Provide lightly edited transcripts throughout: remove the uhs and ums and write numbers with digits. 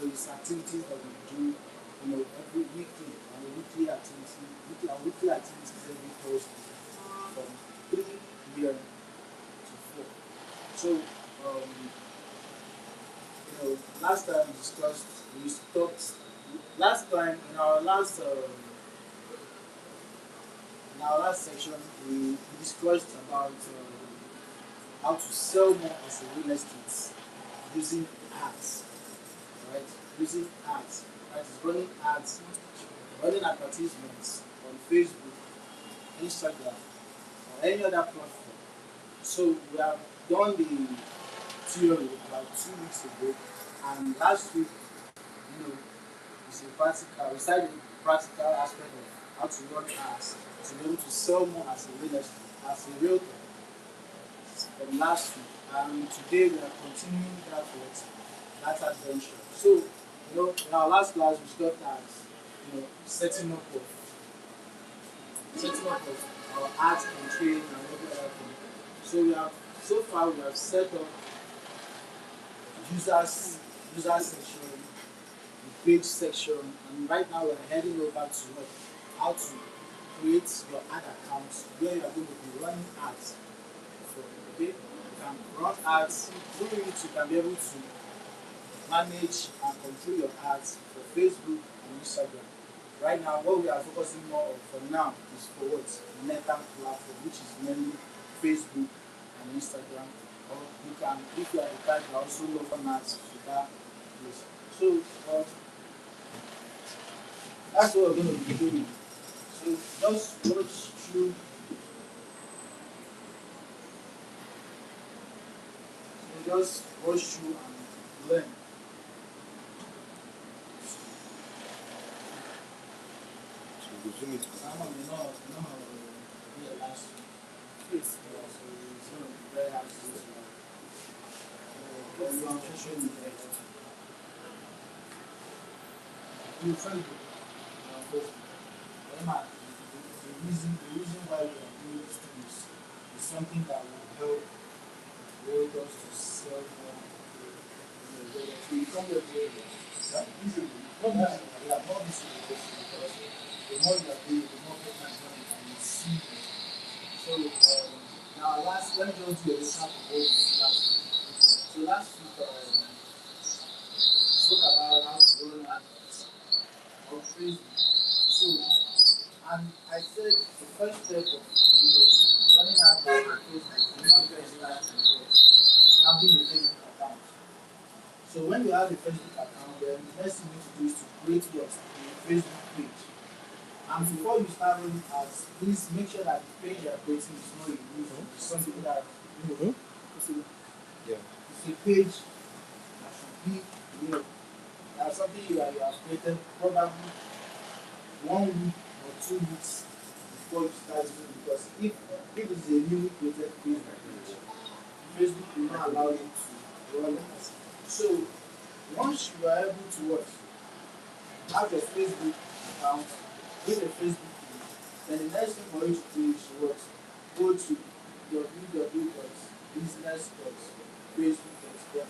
it's activities that we do, every weekly, and a weekly activities every Thursday from 3 p.m. to 4. So, last time we discussed, we talked, last time in our last section, we discussed about how to sell more as a real estate using ads, right? Using ads, that is running ads, running advertisements on Facebook, Instagram, or any other platform. So we have done the theory about 2 weeks ago, and last week, you know, it's a practical. We started the practical aspect of how to run ads to be able to sell more as a real estate, as a realtor from last week. And today we are continuing that adventure. So, in our last class we got at setting up of our art campaign and every other thing. So far we have set up users user section, the page section, and right now we're heading over to how to create your ad account where you are going to be running ads for. Okay, you can run ads through it. You can be able to manage and control your ads for Facebook and Instagram. Right now, what we are focusing more on for now is for what? Meta platform, which is mainly Facebook and Instagram. Or you can, if you are a type, you also look for ads to that place. So that's what we're going to be doing. So just watch through, and learn. So we zoom it. Someone may not realize it's going to be very hard to do. Concentration in the you friend the reason why we are doing this thing is something that will help realtors to sell more. So you come here to yeah, usually not that we are not this because the more you are doing, the more people can see it. So now let me just do a recap of what we did last week. So last week spoke about how to run adverts on Facebook. So, and I said the first step of running adverts on Facebook is not just start having a Facebook account. So when you have a Facebook account, then the next thing you need to do is to create your Facebook page. And before you start running ads, please make sure that the page you are creating is not a new it's something that Yeah. it's a page that should be that's something you have created probably 1 week or 2 weeks before you start doing it. Because if it's a newly created Facebook will not allow you to run ads. So once you are able to watch, have your Facebook account, with a Facebook page, then the next thing for you to do is what? Go to www.business.facebook.com.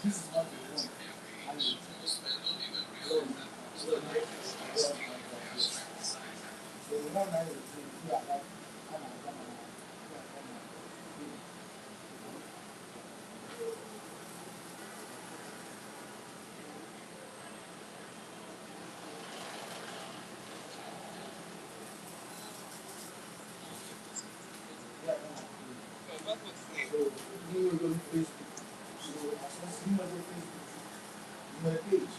This is not the one. And the one I will say, yeah, like, so you will go to Facebook. So as soon as you go to Facebook, you have a page.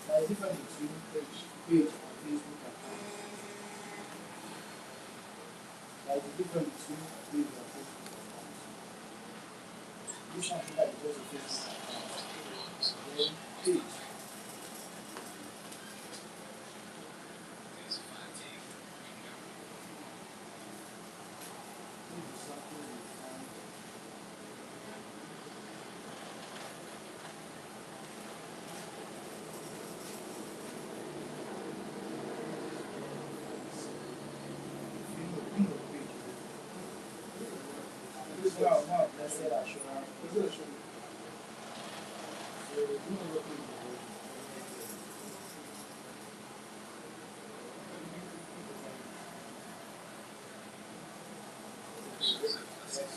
There is difference between page and Facebook account. There is a difference between page and Facebook account. Which one is just a Facebook account? Then page. more blessed assurance.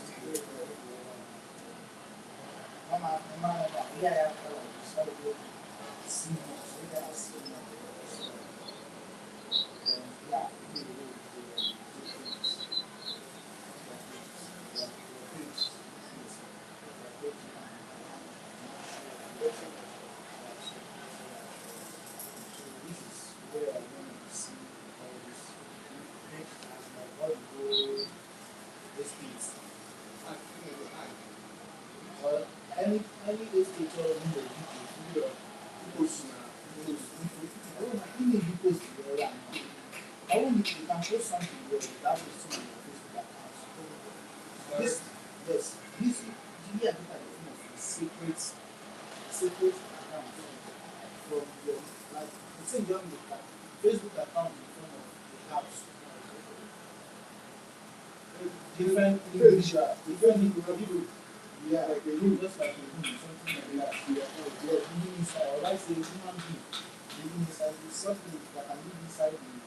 So, yeah, this is where I want to see all this. Make as my God go these things. Well, any educator in the video, people should I don't think you post the other. I want you can post something where that posting on your Facebook account. This, yes, this you need to look at the form of a secret account from your like it's in your like, Facebook account in form of the house. Different individual, different people. Yeah, like a room, just like a room, something like that. Yeah, living inside, or like say human being living inside is something that can live inside the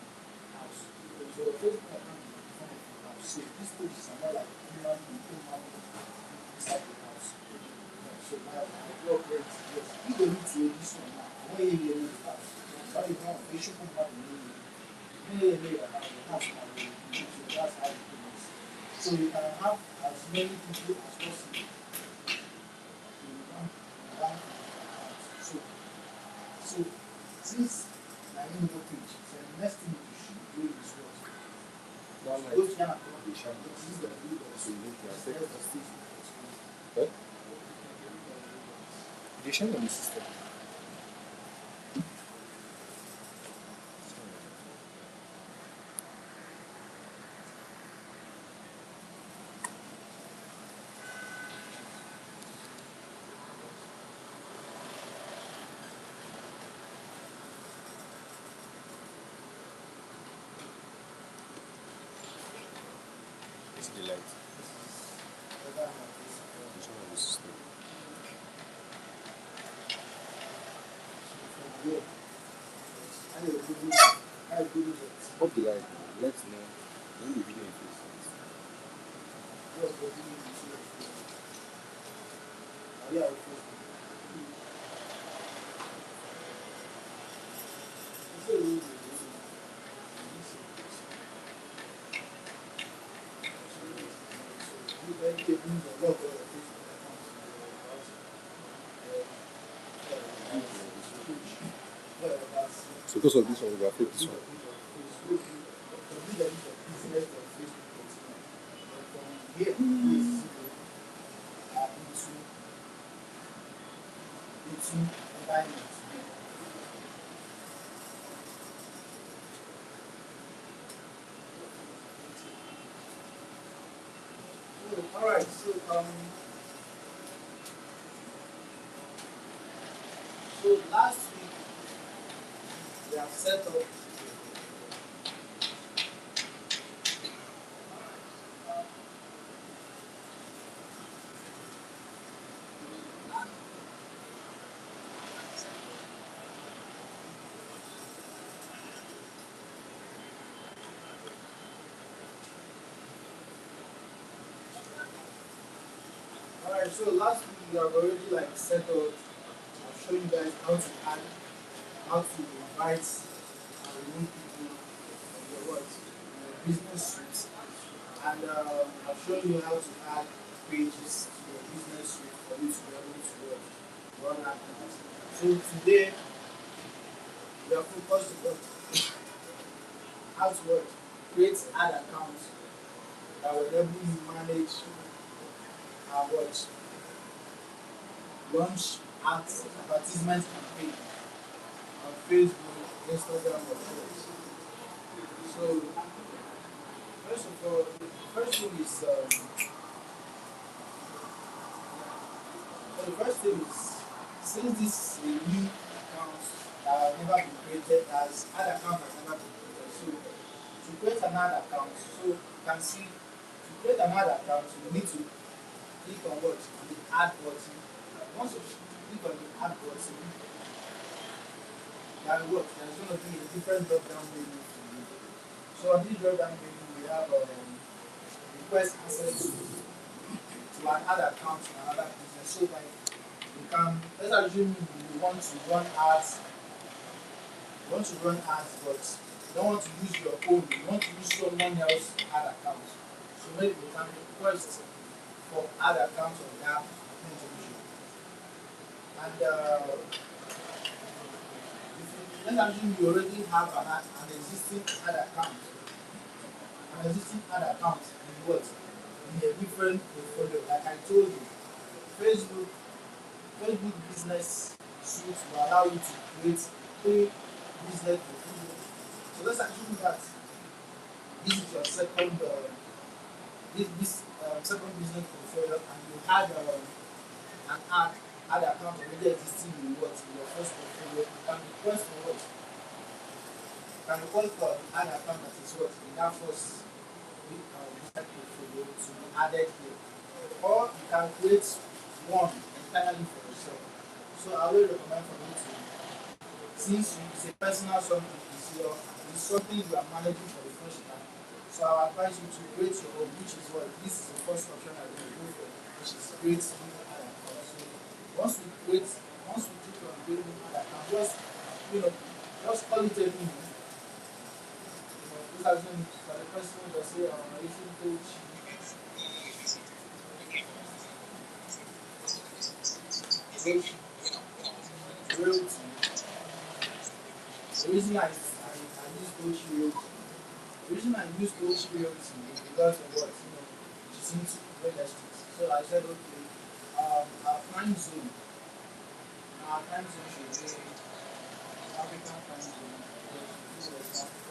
house. So the Facebook account is in front of the house. So these pages are more like human being, inside the house. Yeah, so now the blog rate, yes, you don't need to read this one now. Why you hear the house? Why you want to show people the name? Yeah, that's how it is. That's how it is. So you can have as many people as possible. So, so since my name no page, so the next thing you should do is what? Go to Ghana, this is the video. So you need to access the station. What? They share on the system. It's the light. It's on the system. Off the light. Let's know when the video is. Yeah, So because of this one, we affect this one. all right, so so last week we have set up alright, so last week we have already like set up. I've shown you guys how to add, how to invite and remove people from your what, business suite, and I've shown you how to add pages to your business suite for you to be able to work, run that. So today we are focused on how to work, create ad accounts that will enable you manage and what, launch ads, advertisement campaign on Facebook, Instagram, or Twitter. So first of all, the first thing is since this is a new account that has never been created, as ad account has never been created. So to create an ad account, so you can see to create an ad account, you need to click on what? On the add button. Once you click on the add button, there will what? There's going to be a different drop down menu for you. So on this drop down menu, we have request access to an ad account in another business. So like you can, let's assume you want to run ads, but you don't want to use your own, you want to use someone else's ad account. So maybe you can request for ad account on that individual. And if you, let's assume you already have an existing ad account, in what? In a different portfolio. Like I told you, Facebook Facebook business suite will allow you to create three business portfolio. So let's assume that this is your second business portfolio, and you had an ad account already existing in what in your first portfolio. You can request for what? You can request for the ad account that is what in that first business portfolio to be added here, or you can create one entirely for yourself. So I will recommend for you to, since it's a personal something, it's something you are managing for the first time. So I advise you to create your own, which is what this is the first option I will go for, which is create new ad account. So once we click on create new ad account, just call it a new. This has been for the person that say using coach. Coach realty. The reason I use coach realty. The reason I use coach realty is because of what she's into real estate. So I said, okay, our time zone should be African time zone. This was Africa.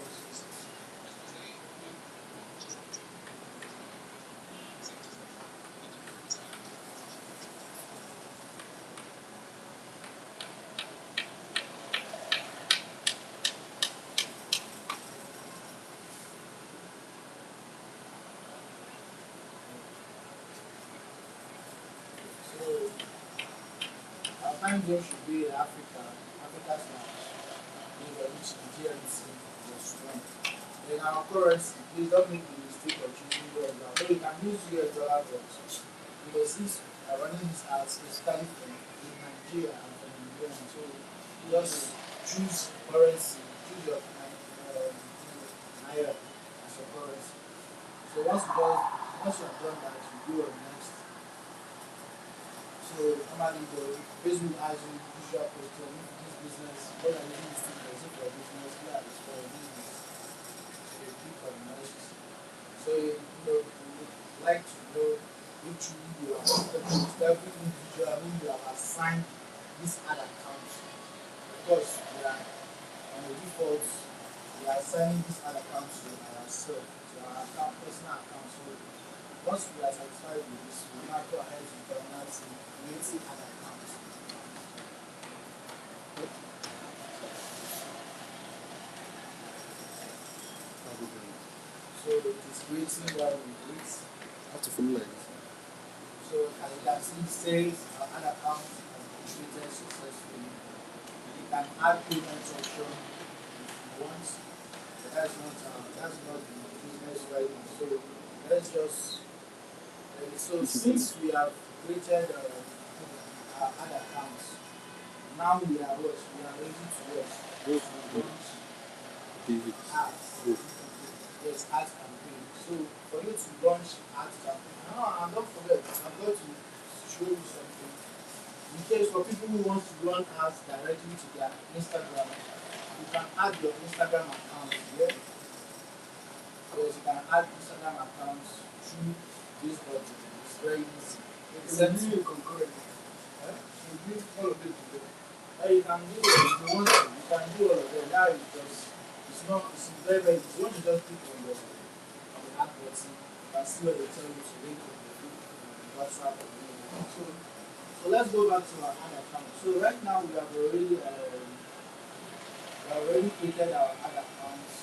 So our time zone should be Africa's time, which is GMT plus one. Then our currency, please don't make the mistake of choosing US dollar. So you can use US dollar, but since we are running this as specifically from in Nigeria and from Nigeria, so you just choose currency, choose your naira as your currency. So once you have done that, you go on next. So normally the Facebook has you usual question if this business, what are you using this thing for? Is it for business? Yeah, it's for business. So you click on analysis. So you would like to know which you are comfortable with every individual who you have assigned this ad account. Of course, we are on the default, we are assigning this ad account to ourselves, to our account, personal account. So once we are satisfied with this, we now go ahead to organize creating an account. So it is creating while we wait. How to follow like this? So as you can see, it says an account has been created successfully. You can add payment option if you want, but that's not the business right now. So let's just so since we have created our ad accounts, now we are what? We are ready to what? Go Launch David. ads. Go. Yes, ads campaign. So for you to launch ads campaign, and don't forget, I'm going to show you something. In case for people who want to run ads directly to their Instagram, you can add your Instagram account here. Yes, you can add Instagram accounts through this button. It's very easy. It's you concurrent. You do all of it together. You can do it if you want to. You can do all of them. That is just it's very very easy. Once you just click on the add button, you can see what they tell you to link on the WhatsApp or anything. So let's go back to our ad account. So right now we have already created our ad accounts.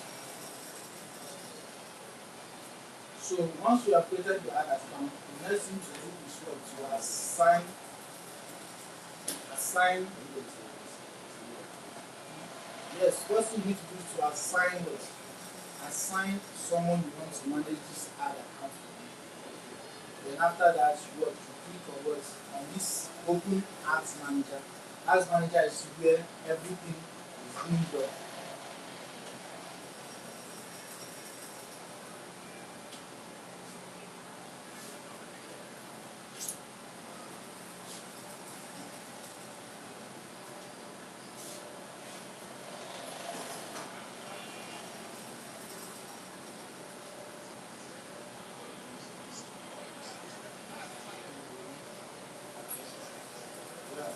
So once you have created the ad account, the next thing to do is what? assign assign yes, what you need to do is to assign someone you want to manage this ad account for you. Then after that, what you click on what on this open ads manager. Ads manager is where everything is being done. Yeah.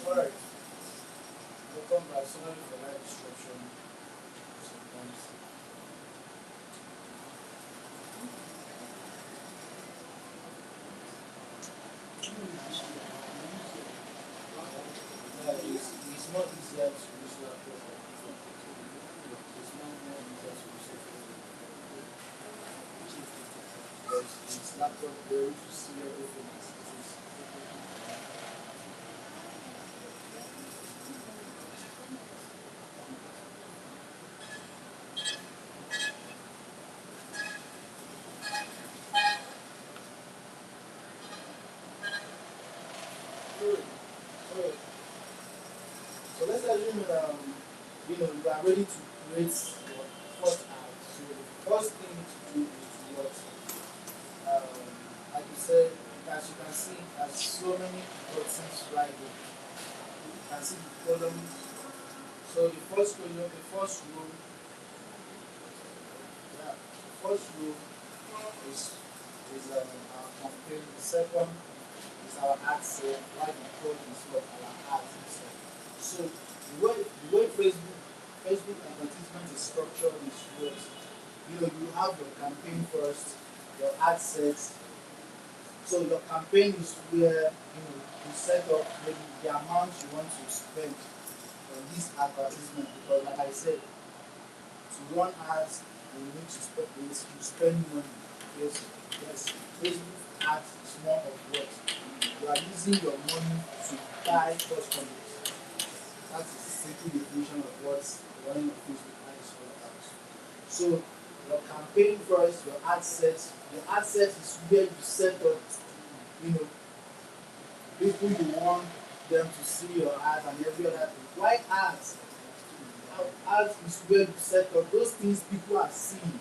Alright. Welcome back. Sorry for that disruption. Sometimes. Yeah, it's not easier to use laptop. It's not more easier to use because it's laptop where you see everything as it is. ready to create your first ad. So the first thing to do is to what? Like you said, as you can see, there's so many buttons right there. You can see the columns. So the first column, the first row, yeah, the first row is our campaign. The second is our ad set. Why the third is what our ad set. So the way Facebook advertisement is structured is what you have your campaign first, your ad sets. So your campaign is where you set up maybe the amount you want to spend on this advertisement because like I said, to run ads you need to spend you spend money. Yes, yes. Facebook ads is more of what you are using your money to buy customers. That is the simple definition of what running a Facebook ad is all about. So your campaign first, your ad set. Your ad set is where you set up, you know, people you want them to see your ads and every other thing. Why ads? Ads is where you set up those things people are seeing,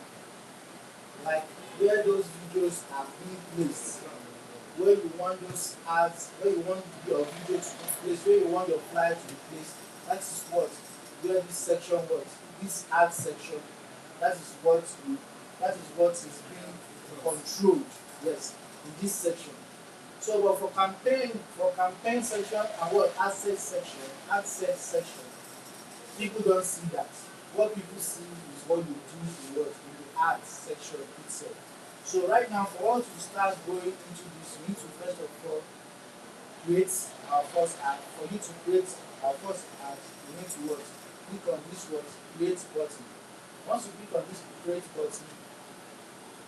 like where those videos are being placed, where you want those ads, where you want your video to be placed, where you want your flyer to be placed. That is what where this section what this ad section. That is what you, that is what is being controlled. Yes, in this section. So, but for campaign section and what ad set section, people don't see that. What people see is what you do in the ad section itself. So right now, for us to start going into this, we need to first of all create our first ad. For you to create our first ad, you need to what? Click on this what? Create button. Once you click on this create button,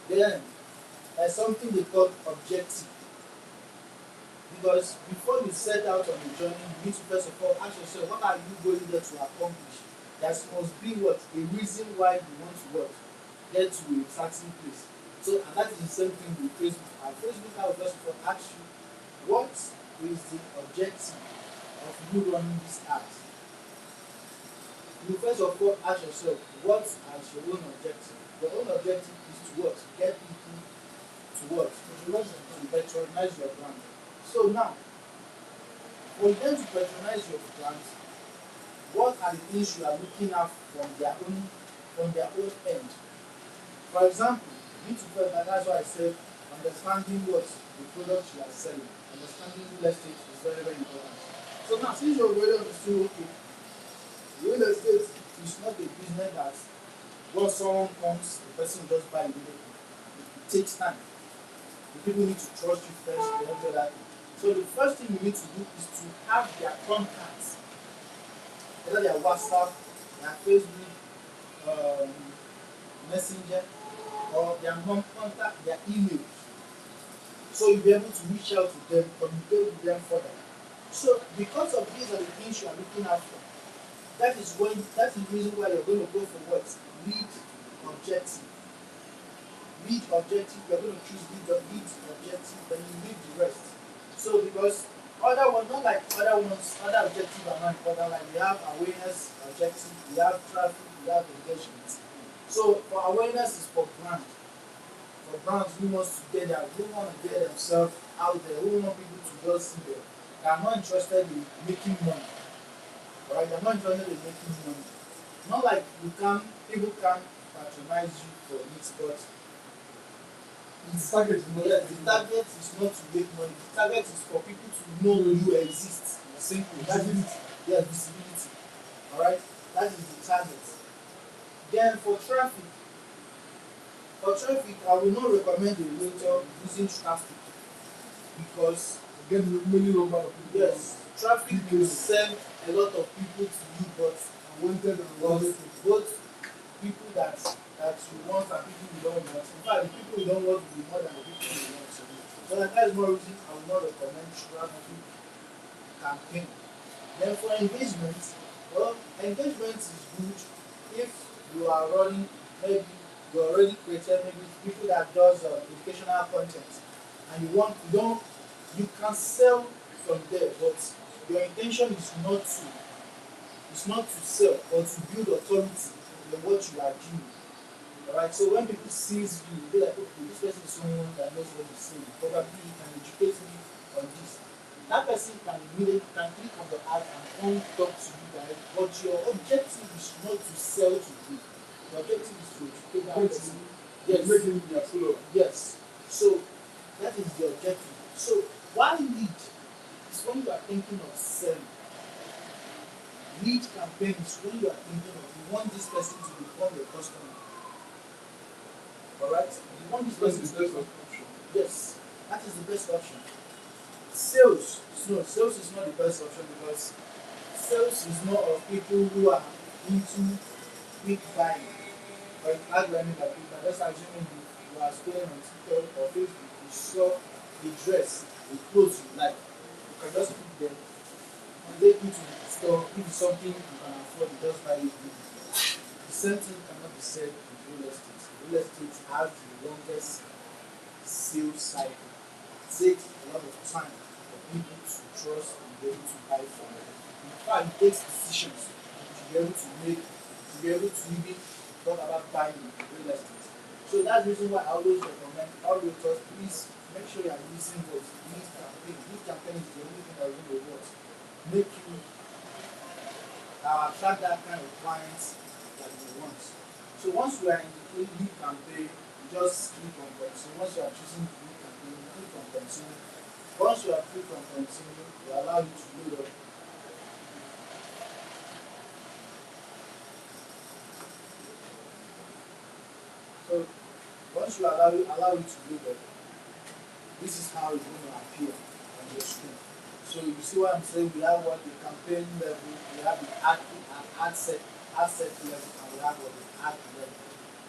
then there's something they call objective. Because before you set out on the journey, you need to first of all ask yourself, what are you going there to accomplish? There must be what? A reason why you want to what? Get to a certain place. So, and that is the same thing with Facebook. And Facebook, I will first of all ask you, what is the objective of you running this ads? You first of all ask yourself, what is your own objective? Your own objective is to what? Get people to what? To patronize your brand. So now, for them to patronize your brand, what are the things you are looking at from their own end? For example, you need to first, and that's why I said understanding what the product you are selling, understanding real estate is very, very important. So now, since you're already understood, okay, real estate is not a business that once someone comes, the person will just buy immediately. It takes time. The people need to trust you first, they don't do that. So the first thing you need to do is to have their contacts, whether their WhatsApp, their Facebook, um, Messenger, or their non-contact, their email. So you'll be able to reach out to them, communicate with them further. So because of these are the things you are looking out for, that is the reason why you're going to go for what? Lead objective. Lead objective, you're going to choose lead objective, then you leave the rest. So because other ones, not like other ones, other objectives are not important. Like we have awareness objective, we have traffic, we have engagement. So for awareness is for brand. For brands who wants to get their, who want to get themselves out there, who want people to just see them. They are not interested in making money. Right? They're not interested in making money. Not like people can patronize you for it, but the target is not to make money. The target is for people to know you exist. Simple. That is visibility. Alright? That is the target. Then for traffic, I will not recommend a realtor using traffic because Again, many number of people. yes, traffic will send a lot of people to you, but Wanted and both wanted. people that you want and people you don't want. In fact, the people you don't want will be more than the people you want. So that is one reason I will not recommend traffic campaign. Then for engagement, well, engagement is good if you are running, maybe you already created maybe people that does educational content, and you can sell from there, but your intention is not to It's not to sell or to build authority in what you are doing. Alright, so when people sees you, they like, okay, this person is someone that knows what he's saying. Probably he can educate me on this. That person can immediately can click on the ad and come talk to you guys. But your objective is not to sell to you. Your objective is to educate that person. Yes. Making their follower. Yes. So that is the objective. So why lead is when you are thinking of selling. Lead campaign is when you are thinking of you want this person to become your customer. Alright? You want this person to become Option. yes, that is the best option. Sales, no, sales is not the best option because sales is more of people who are into quick buying. Like how do I mean by quick buying? Let's assume you are scrolling on TikTok or Facebook, you saw a dress, a clothes you like, you can just pick them and take it to the store. If it's something you can afford, you just buy it. The same thing cannot be said in real estate. Real estate has the longest sales cycle. It takes a lot of time for people to trust and be able to buy from them. In fact, it takes decisions to be able to make, to be able to even talk about buying real estate. So that's the reason why I always recommend all realtors, please make sure you are using those lead campaign. Lead campaign is the only thing that really works. Make you attract that kind of clients that you want. So once you are in the lead campaign, you just click on continue. Once you are choosing the lead campaign, you click on continue. Once you are click on continue, it will allow you to load up. So once you allow it to load up, this is how it's going to appear on your screen. So you see what I'm saying? We have what the campaign level, we have the ad set level, and we have what the ad level.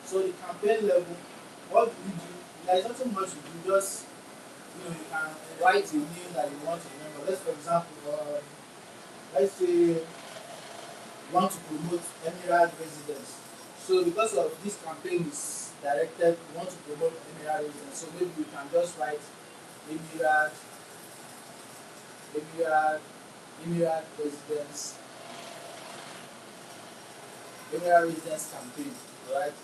So the campaign level, what do we do? There is nothing much to do. Just you can write a name that you want to remember. Let's for example, let's say you want to promote Emirate residence. So because of this campaign is directed, we want to promote Emirate residence. So maybe we can just write Emirate, Emirate, Emirate residence, Emirate residence campaign. Alright.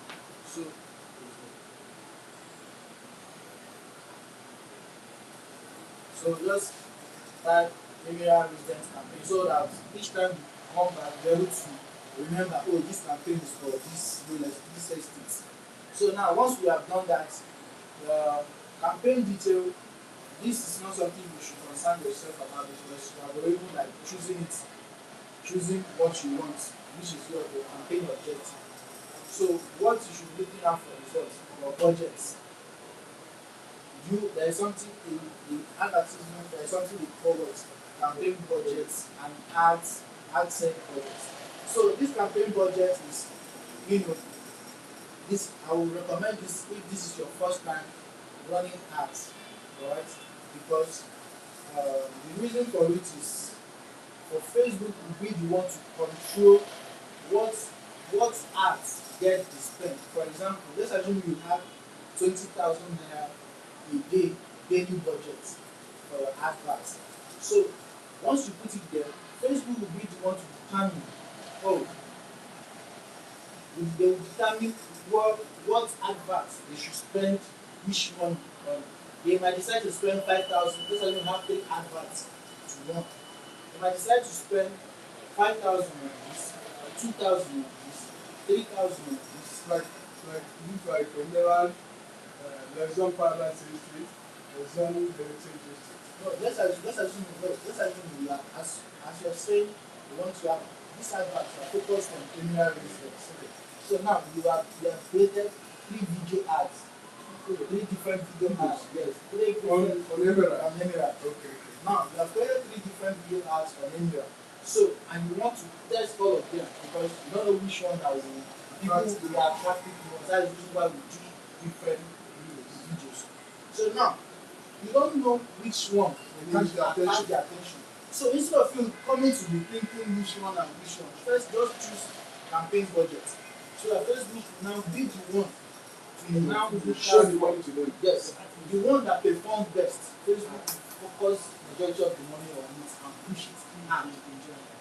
So just type Emirate residence campaign so that each time you come back, you're able to remember, oh, this campaign is for this estate. So now once we have done that, the campaign detail, this is not something you should concern yourself about because you have already like choosing what you want, which is your campaign objective. So what you should be looking at for results or budgets. There is something in advertisement, there is something we call what campaign budgets and ad set budgets. So this campaign budget is, you know, this I will recommend this if this is your first time running ads, right? Because the reason for it is for Facebook will be the one to control what ads get spent. For example, let's assume you have 20,000 naira a day daily budget for your adverts. So once you put it there, Facebook will be the one to determine, oh, they will determine what adverts they should spend each month on. They might decide to spend 5,000, just as you have 3 adverts to run. They might decide to spend 5,000 on this, 2,000 on this, 3,000 on this. Like whenever there's some paradise street, there's some heritage district. No, let's assume you are, as you're saying, you want to have this advert are focused on criminal reasons. Okay. So now you have created 3 video ads, 3 different video ads. Yes, 3 different on Emerald. on Emerald. Okay. Now you have created 3 different video ads on Emerald. So and you want to test all of them because you don't know which one that will people are attracted to. That's the reason why we do different videos. So now you don't know which one will catch their attention. So instead of you coming to be thinking which one and which one, first just choose campaign budget. So that Facebook will now be the one to now show the money to them. yes, the one that performs best. Facebook will focus majority of the money on it and push it out.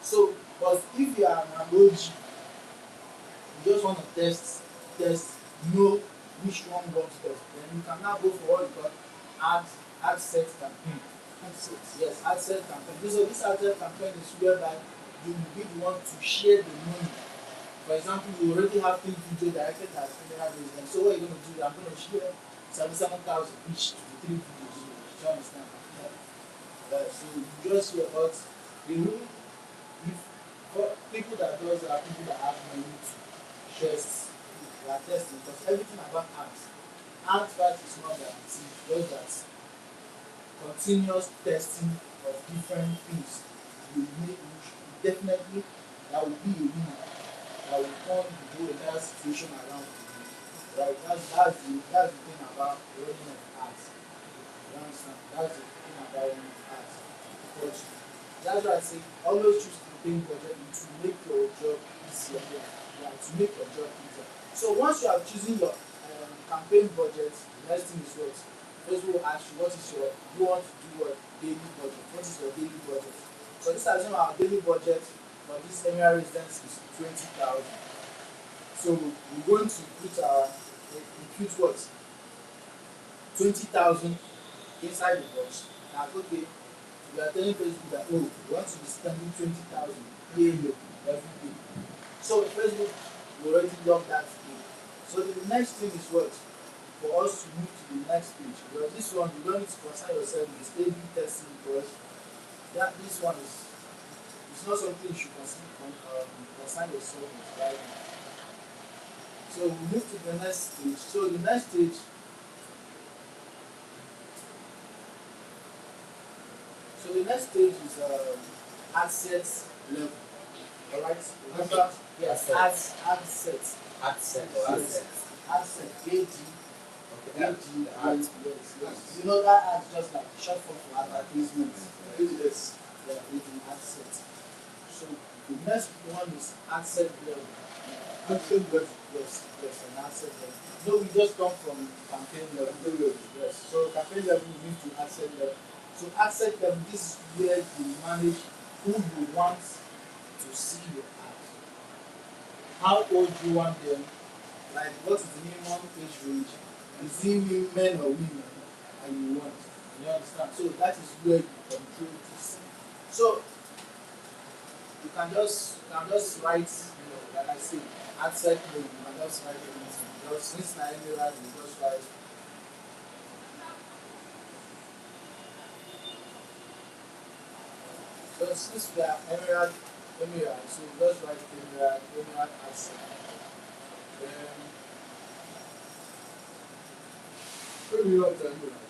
So But if you are an OG, you just want to test, know which one works best. Then you can now go for what you call ad set campaign. Ad set. Yes, ad set campaign. So this ad set campaign is whereby you will be the one to share the money. For example, you already have 3 videos directed at criminal residents. So what you're going to do? I'm going to share 77,000 each to the 3 videos. Do you understand? So you just share, but the rule, if for people that does are people that have money to test, they are testing because everything about art that is not that it's just that continuous testing of different things will make definitely that will be a winner that will turn the whole entire situation around for you. Right? That's the thing about running of art. You understand? That's the thing about running of art. But that's why I say always choose campaign budget to make your job easier. Yeah, to make your job easier. So once you are choosing your campaign budget, the next thing is what? Facebook will ask you what is your you want to do what daily budget. What is your daily budget? So this is our daily budget for this area residence is 20,000. So we're going to put our impute what 20,000 inside the box. Now okay, we are telling Facebook that oh we want to be spending 20,000 daily every day. So Facebook will already log that in. So the next thing is what? For us to move to the next page. Because this one you don't need to concern yourself with A/B testing because this one is it's not something you should concern yourself with right now. So we move to the next stage. So the next stage is assets level. Alright? Remember? Yes, assets. Asset or asset. Asset. AD. Okay. Yes. You know that ad just like short form for advertisement. Yes. Yeah, asset. So the next one is asset level. Asset level. Yes, an asset level. No, we just come from campaign level. Yes. So campaign level we move to asset level. So asset level, this is where you manage who you want to see your ad. How old you want them? Like what is the minimum age range? Is it men or women? And you want. You understand? So that is where you control this. So you can just write, like I say, asset level, you can just write anything. Because since na emerald, you just write. So since we are emerald, so we just write emerald asset. Then Maybe you want to do that.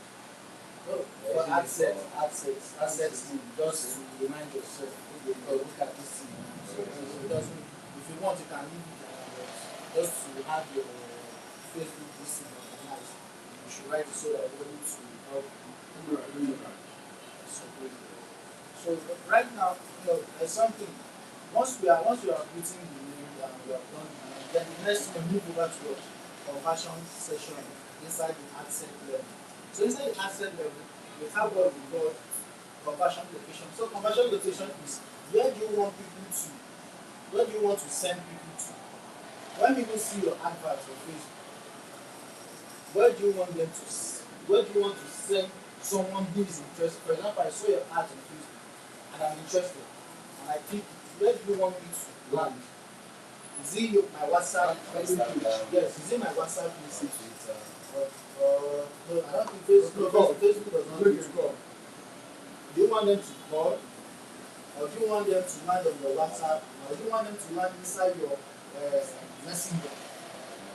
no, for assets, just remind yourself, okay, look at this thing. So it doesn't, if you want, you can leave it just to have your Facebook listing organized. You should write it so that you're able to help you. So right now, there's something. Once we are putting the name down, we have done the name, then the next thing we move over to a conversion session inside the asset level. So inside the asset level, we have what we call conversion location. So conversion location is where do you want to send people to? When people see your advert on Facebook, where do you want to send someone who is interested? For example, I saw your ad on Facebook and I'm interested. And I think, where do you want me to land? Is it my WhatsApp page? Yes, is it my WhatsApp message? No, I don't think Facebook does not do it. Do you want them to call? Or do you want them to land on your WhatsApp? Or do you want them to land inside your messenger?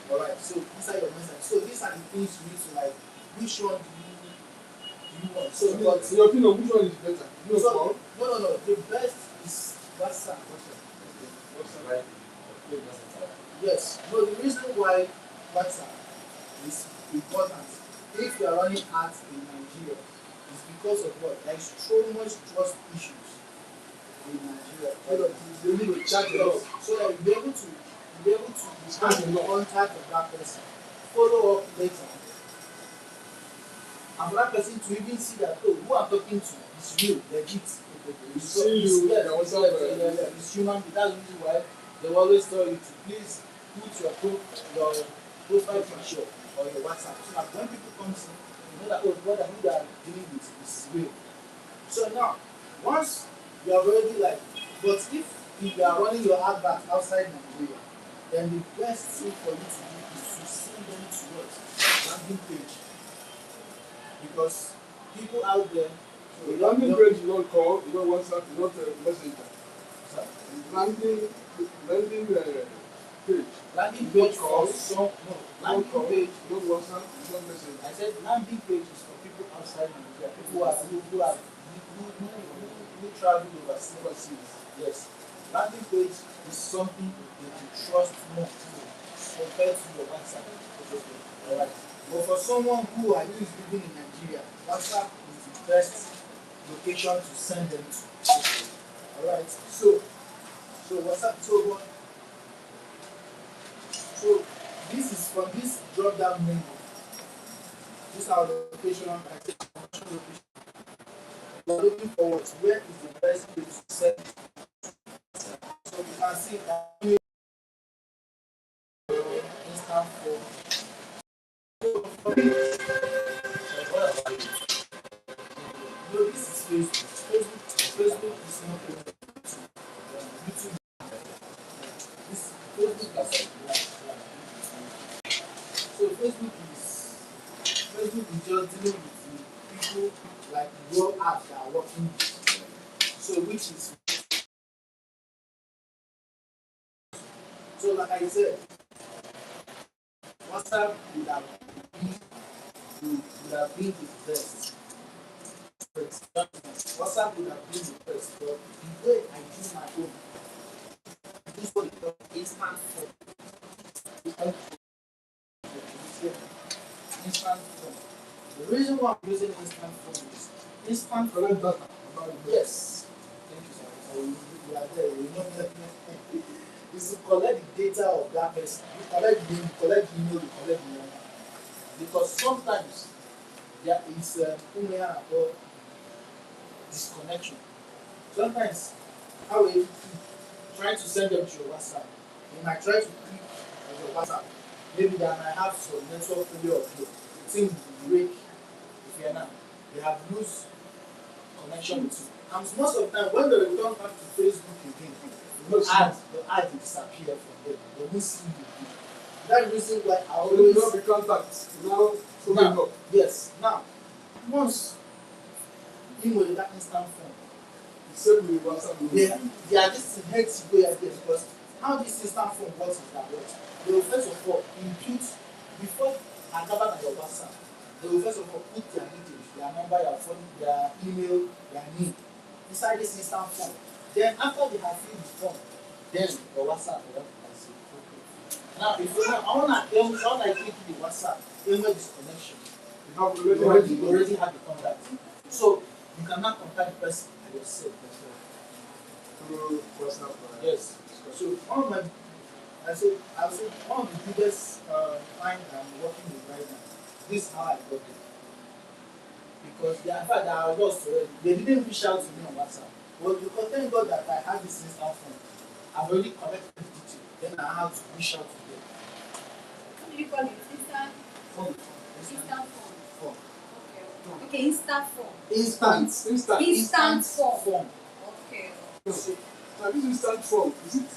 Alright, so inside your messenger. So these are the things you need to like. Which one do you want? So, but in your opinion, which one is better? No. The best is WhatsApp. Right. Yes. No, the reason why WhatsApp is important if you are running ads in Nigeria is because of what? There is so much trust issues in Nigeria. They need to chat a lot. So that you'll be able to have the contact of that person, follow up later, and for that person to even see that, oh, who I'm talking to it's real, legit. You see you, Yes, there was it's human. That's the reason why they will always tell you to please put your profile picture or your WhatsApp so that when people come in, you know that oh, what who they are dealing with is real. So now, once you are already like, but if you are running your advert outside Nigeria, then the best thing for you to do is to send them to what landing page, because people out there the landing page, you don't call, you don't WhatsApp, you don't messenger. Sir, Landing page. landing You page don't call, for some no you don't landing call, page. you don't WhatsApp, you don't messenger. I said landing page is for people outside Nigeria, people who travel overseas. Yes, landing page is something they can trust more compared to your WhatsApp. Alright. But for someone who are living in Nigeria, WhatsApp is the best location to send them to. Alright. So WhatsApp so this is from this drop down menu. This is our location. I say location. We are looking forward to where is the best place to send. So you can see instant phone. No, this is Facebook. Facebook is not YouTube. This Facebook is so Facebook is just dealing with the people like your app that are working with. So which is so like I said, WhatsApp would have been the best. WhatsApp would have been the best, but the way I do my own, this one is instant phone. Instant phone. The reason why I'm using instant phone is instant phone. Collect data. Yes. Thank you, sir. So you are there. You know that is to collect the data of that person. You collect the name, you collect the email, you collect the number. Because sometimes there is disconnection. Sometimes how will you try to send them to your WhatsApp? You might try to click on your WhatsApp. Maybe they might have some network failure of the thing will break if you're not. They have loose connection with you. And most of the time when they return back to Facebook again, the ad will disappear from them. They won't see you again. That's the reason why I always not be contact. Now, yes. Now, once email that instant phone, same with WhatsApp. they are just heads to go there because how this instant phone works is that what they will first of all impute before I cover on your WhatsApp. They will first of all put their details, their number, their phone, their email, their name inside this instant phone. Then after they have filled the form, then your WhatsApp will can see. Now if you want to click the WhatsApp, then where disconnection. You already have the contact. So you cannot contact the person yourself. Through WhatsApp. Yes. So one of my I said one of the biggest clients I'm working with right now, this is how I got it. Because in fact they are lost already. They didn't reach out to me on WhatsApp. But because thank God that I had this instant phone, I've already collected the detail. Then I have to reach out to them. What do you call it? Instant Phone. instant phone. Phone. Okay, instant phone. Instant phone. Okay. So, now this instant form, is it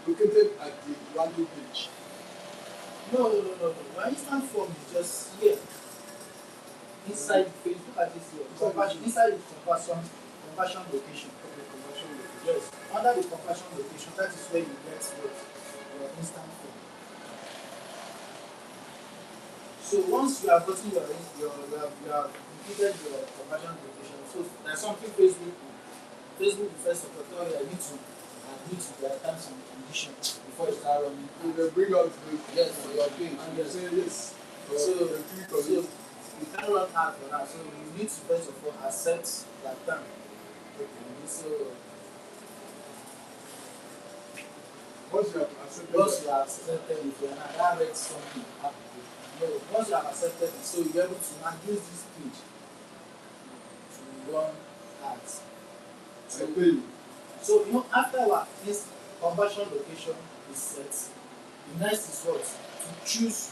located at the landing page? No. My instant phone is just here. Inside Facebook at this here. Inside the conversion location. Okay, conversion location. Yes. Under the conversion location, that is where you get your instant phone. So once you have gotten you have completed your conversion location, so there's something Facebook will first of all tell you need to agree to their terms and conditions before you start running. And they bring out the Yes, for your page. and they say yes. So click on it. you can't run hard for that. So you need to first of all accept that term. Okay. So Once you have accepted once you have accepted it, you are not read something happen. No, once you have accepted it, so you're able to now use this page to run ads. I So, pay you. after our this conversion location is set, the next is what? To choose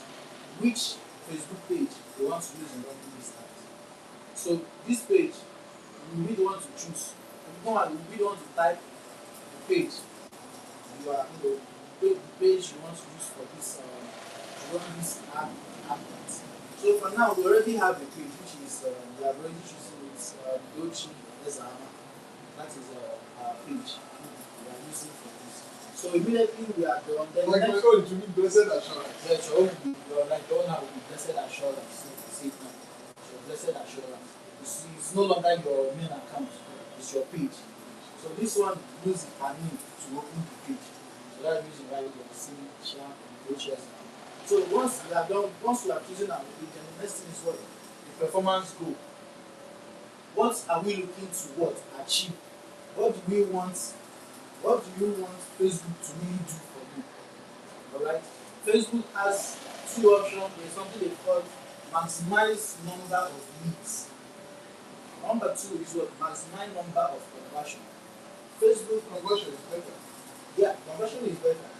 which Facebook page they want to use in running this ad. So this page, you will be the one to choose. You will be the one to type the page you are, the page you want to use for this to run this ad. So for now, we already have a page which is we are already choosing it. Dochi Ezama. That is our page we are using for this. So immediately we are done. Then Like my own, to be blessed assurance. yes, your own will be like the one will be blessed assurance. So to say it now. So blessed assurance. It's no longer your main account, it's your page. So this one use the name to open the page. So that's the reason why you can see share and coaches. So once we are done, once we are choosing our page, then the next thing is what? The performance goal. What are we looking to achieve? What do we want? What do you want Facebook to really do for you? Alright? Facebook has two options. There's something they call maximize number of leads. Number two is what? Maximize number of conversion. Facebook Conversion is better. yeah, conversion is better.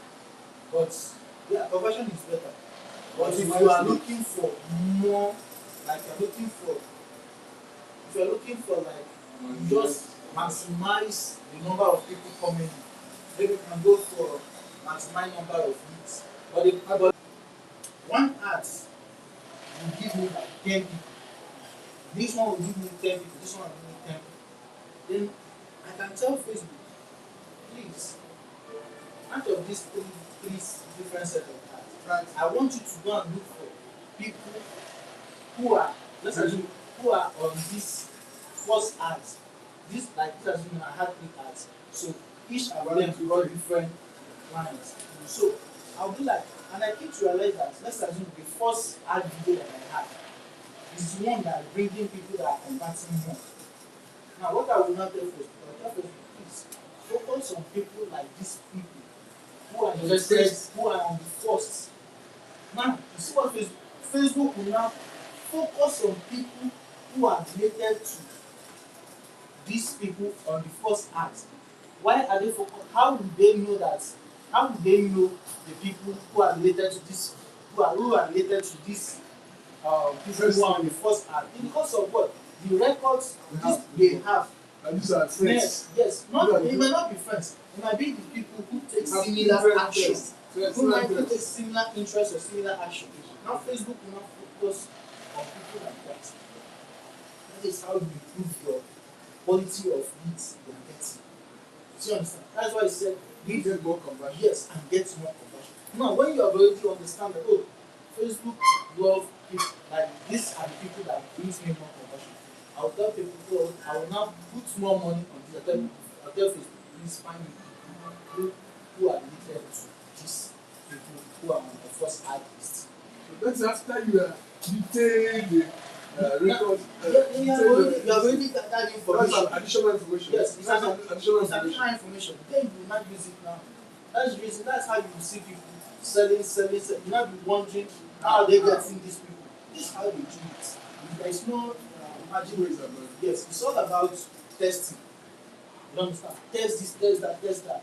But conversion is better. But if Maximize you are leads. looking for more, like if you're looking for like just maximize the number of people coming in, maybe you can go for maximize number of leads. But one ad will give me like 10 people. This one will give me 10 people, this one will give me 10 people. Then I can tell Facebook, please, out of these three different set of ads, Right. I want you to go and look for people who are, let's assume, who are on this first ads. This let's assume I had 3 ads. So each of them got different clients. So I'll be like, and I keep to realize that let's assume the first ad video that I had is the one that bringing people that are converting more. Now what I will not tell Facebook, I will tell Facebook, please focus on people like these people who are interested, who are on the first. Now you see what Facebook will now focus on people who are related to these people on the first ads. Why are they focused? How do they know that? How do they know the people who are related to this? Who are related to this? People who are on the first ad. Because of what? The records they have. And these are friends. Yes. Not they may not be friends. It might be the people who take Have similar different action. interests. Who might take similar interests or similar action. Now Facebook will not focus on people like that. That is how you improve your quality of leads you are getting. Do you understand? That's why I said You get more conversion. yes and get more conversion. Now when you have already understand that Facebook love people like these are the people that brings me more conversion. I will tell people I will now put more money on this. I'll tell Facebook, please find me people who are related to these people who are on the first ad list. So that's after you are detailed the records. You have already got that That's information. an additional information. Yes, That's an additional it's additional information. information. Then you will not use it now. That's the reason. That's how you will see people selling. You not be wondering how they getting these people. This is how they do it. There is no magic ways about it. Yes, it's all about testing. You understand? Test this, test that, test that.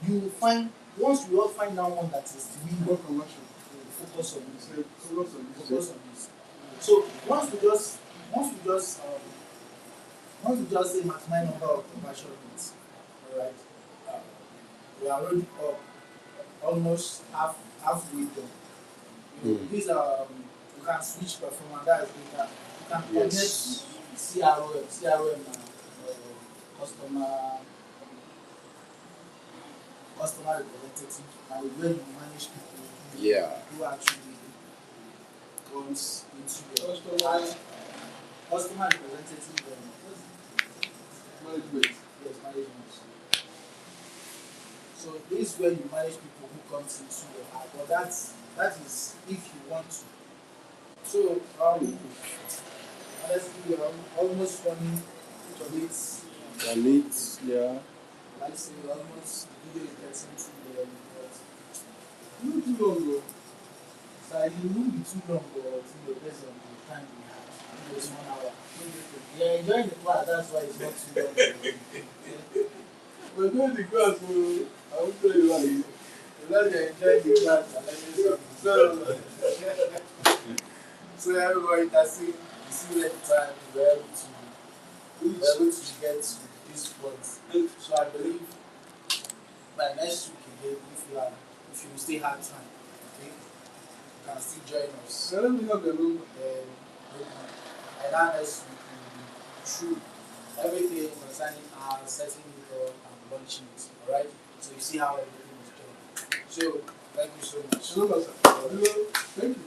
You will find once we all find out one that is the winner, More conversion. we will focus on this. So, focus on this. Focus on this. So once we just say maximum number of conversion rates, alright, we are already up almost halfway done. These are you can switch performance. That is better. You can connect Yes. CRM customer representative and where you manage people Yeah. who actually goes into your Customer customer representative management. yes, management. So this is where you manage people who comes into your ad, but that is if you want to. So honestly we are almost running to it. The leads, yeah. Like say almost the video is getting to the but Not too long ago. so it won't be too long, but based on the time we have, it's 1 hour. Yeah, enjoying the class, that's why it's not too long. Yeah. We're doing the class, so I will tell you why. Because you're enjoying the class and learning something. So everybody can see, you see that time we're able to get to this point. So I believe by next week again, if you still have time, okay, you can still join us. So let me have the room. Maybe by that next week we will be through everything concerning our setting it up and launching it. Alright? So you see how everything is done. So thank you so much. So, sir. Thank you.